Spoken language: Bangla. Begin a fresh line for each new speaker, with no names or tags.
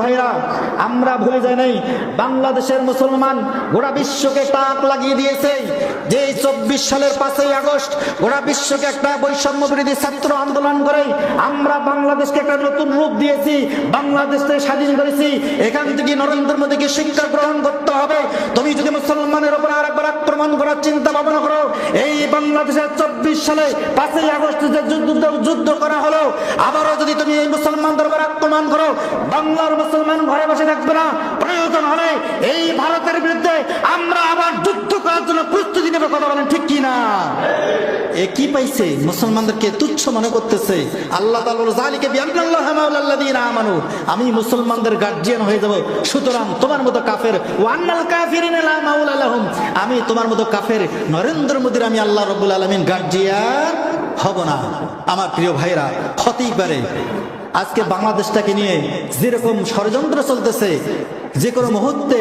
ভাইরা, আমরা ভুলে যাই নাই বাংলাদেশের মুসলমান গোটা বিশ্বকে তাক লাগিয়ে দিয়েছে যে 24 সালের 5ই আগস্ট গোটা বিশ্বকে একটা বৈষম্য বিরোধী ছাত্র আন্দোলন করে আমরা বাংলাদেশকে একটা নতুন রূপ দিয়েছি, বাংলাদেশকে স্বাধীন করেছি। এখান থেকে নরেন্দ্র মোদীকে শিক্ষা গ্রহণ করতে হবে। তুমি যদি মুসলমানের উপর আরেকবার আক্রমণ করার চিন্তা ভাবনা করো, এই বাংলাদেশের 24 সালে 5ই আগস্ট যে যুদ্ধ করা হলো, আবারও যদি তুমি এই মুসলমানদের উপর আক্রমণ করো, বাংলার মুসলমান ঘরে বসে থাকবে না। প্রয়োজন হলে এই ভারতের বিরুদ্ধে আমরা আবার যুদ্ধ করার জন্য প্রস্তুতি নেবে। কথা বলেন ঠিক কি না? এ কি পাইছে? মুসলমানদেরকে তুচ্ছ মনে করতেছে। আল্লাহ তাআলা বলে যালিকা বিআন্নাল্লাহা মাওলাল্লাযীনা আমানু, আমি মুসলমানদের গার্ডিয়ান হয়ে যাব, সুতরাং তোমার মতো কাফের ওয়া আন্নাল কাফিরিনা লা মাওলা লাহুম, আমি তোমার মতো কাফের নরেন্দ্র মোদীর আমি আল্লাহ রাব্বুল আলামিন গার্ডিয়ান হব না। আমার প্রিয় ভাইরা, হতেই পারে আজকে বাংলাদেশটাকে নিয়ে যেরকম ষড়যন্ত্র চলতেছে, যে কোনো মুহূর্তে